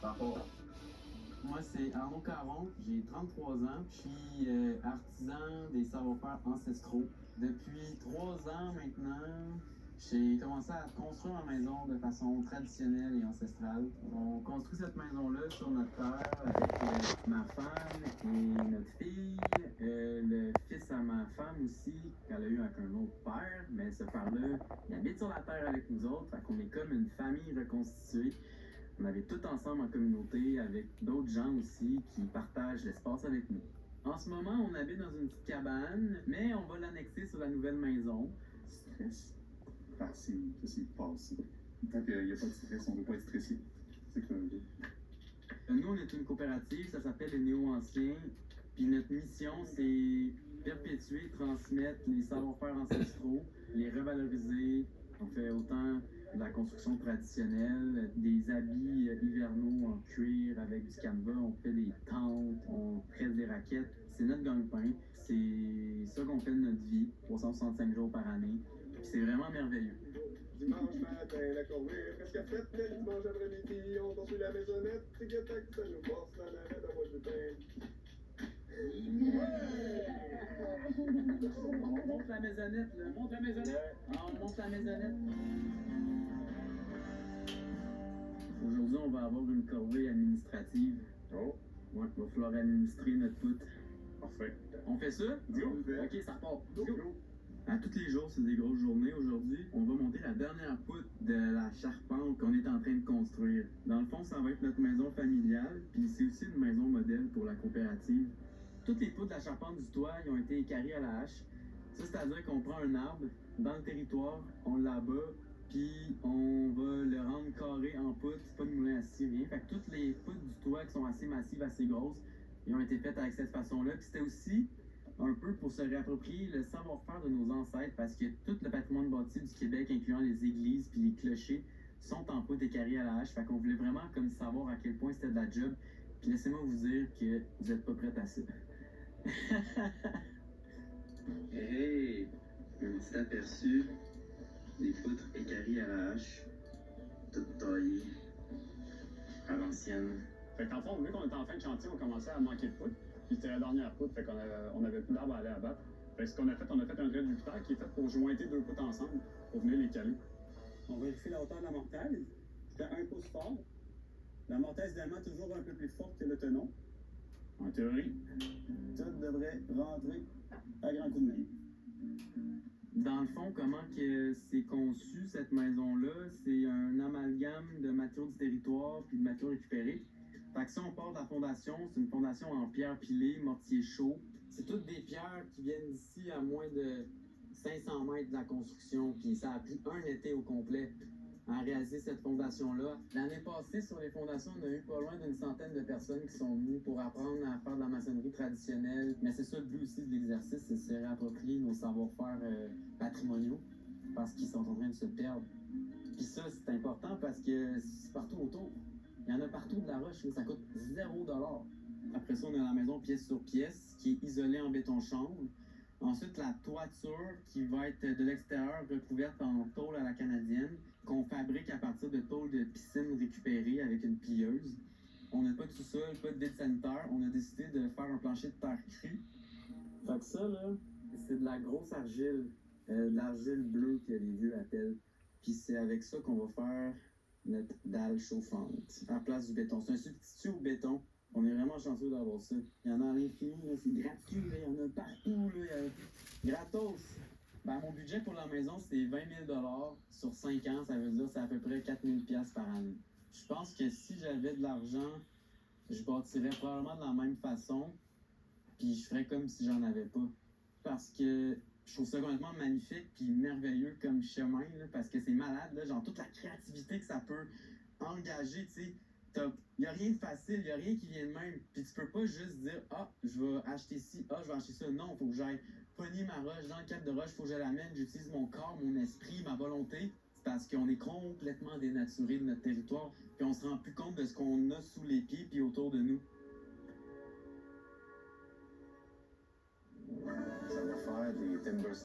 Ça part. Moi, c'est Arnaud Caron, j'ai 33 ans, je suis artisan des savoir-faire ancestraux. Depuis 3 ans maintenant, j'ai commencé à construire ma maison de façon traditionnelle et ancestrale. On construit cette maison-là sur notre terre avec ma femme et notre fille, le fils à ma femme aussi, qu'elle a eu avec un autre père, mais ce père-là, il habite sur la terre avec nous autres, fait qu'on est comme une famille reconstituée. On habite tout ensemble en communauté avec d'autres gens aussi qui partagent l'espace avec nous. En ce moment, on habite dans une petite cabane, mais on va l'annexer sur la nouvelle maison. Stress? Facile, ça c'est passé. Tant qu'il n'y a pas de stress, on ne veut pas être stressé. C'est que Nous, on est une coopérative, ça s'appelle les Néo-Anciens. Puis notre mission, c'est perpétuer, transmettre les savoir-faire ancestraux, les revaloriser. On fait autant de la construction traditionnelle, des habits hivernaux en cuir avec du canevas, on fait des tentes, on presse des raquettes. C'est notre gagne-pain. C'est ça qu'on fait de notre vie, 365 jours par année. Puis c'est vraiment merveilleux. Dimanche matin, la corvée est presque faite. Le dimanche après-midi, on construit la maisonnette. Tic-tac, ça nous force la navette à moi du pain. On monte la maisonnette, là. Monte la maisonnette. Ah, on monte la maisonnette. Aujourd'hui, on va avoir une corvée administrative. oh, Ouais, il va falloir administrer notre poutre. parfait. On fait ça? Go. Ok, ça repart. Go. À tous les jours, c'est des grosses journées. Aujourd'hui, on va monter la dernière poutre de la charpente qu'on est en train de construire. Dans le fond, ça va être notre maison familiale, puis c'est aussi une maison modèle pour la coopérative. Toutes les poutres de la charpente du toit, ils ont été équarries à la hache. Ça, c'est-à-dire qu'on prend un arbre dans le territoire, on l'abat, puis on va le rendre carré en poutres. C'est pas de moulin à scie, rien. Fait que toutes les poutres du toit qui sont assez massives, assez grosses, ils ont été faites avec cette façon-là. Puis c'était aussi un peu pour se réapproprier le savoir-faire de nos ancêtres, parce que tout le patrimoine bâti du Québec, incluant les églises puis les clochers, sont en poutres équarries à la hache. Fait qu'on voulait vraiment comme savoir à quel point c'était de la job. Puis laissez-moi vous dire que vous n'êtes pas prêts à ça. Hey, un petit aperçu des poutres équarries à la hache, toutes taillées à l'ancienne. Fait qu'en fond, vu qu'on était en fin de chantier, on commençait à manquer de poutres. Puis c'était la dernière poutre, fait qu'on avait plus d'arbres à aller abattre. Fait que ce qu'on a fait, on a fait un réducteur qui est fait pour jointer deux poutres ensemble pour venir les caler. On vérifie la hauteur de la mortaise. C'était 1 pouce fort. La mortaise également toujours un peu plus forte que le tenon. En théorie. Tout devrait rentrer à grand coup de main. Dans le fond, comment que c'est conçu cette maison-là, c'est un amalgame de matériaux du territoire puis de matériaux récupérés. Fait que si on part de la fondation, c'est une fondation en pierre pilée, mortier chaud. C'est toutes des pierres qui viennent d'ici à moins de 500 mètres de la construction, puis ça a pris un été au complet à réaliser cette fondation-là. L'année passée, sur les fondations, on a eu pas loin d'une centaine de personnes qui sont venues pour apprendre à faire de la maçonnerie traditionnelle. Mais c'est ça le but aussi de l'exercice, c'est de se réapproprier nos savoir-faire patrimoniaux, parce qu'ils sont en train de se perdre. Puis ça, c'est important parce que c'est partout autour. Il y en a partout de la roche, ça coûte 0$. Après ça, on a la maison pièce sur pièce, qui est isolée en béton chambre. Ensuite, la toiture qui va être de l'extérieur recouverte en tôle à la canadienne, qu'on fabrique à partir de tôle de piscine récupérée avec une plieuse. On n'a pas de sous-sol, pas de vide sanitaire. On a décidé de faire un plancher de terre crue. Fait que ça, là, c'est de la grosse argile, de l'argile bleue que les vieux appellent. Puis c'est avec ça qu'on va faire notre dalle chauffante à la place du béton. C'est un substitut au béton. On est vraiment chanceux d'avoir ça. Il y en a à l'infini, là, c'est gratuit, là, il y en a partout, là, gratos. Ben, mon budget pour la maison, c'est 20 000$ sur 5 ans. Ça veut dire que c'est à peu près 4 000$ par année. Je pense que si j'avais de l'argent, je bâtirais probablement de la même façon, puis je ferais comme si j'en avais pas. Parce que je trouve ça complètement magnifique puis merveilleux comme chemin, là, parce que c'est malade, là, genre toute la créativité que ça peut engager, tu sais. Il n'y a rien de facile, il n'y a rien qui vient de même. Puis tu peux pas juste dire, ah, je vais acheter ci, ah, je vais acheter ça. Non, il faut que j'aille pogner ma roche dans le cadre de roche, il faut que je l'amène, j'utilise mon corps, mon esprit, ma volonté. C'est parce qu'on est complètement dénaturé de notre territoire, puis on se rend plus compte de ce qu'on a sous les pieds puis autour de nous. Ça va faire des timbers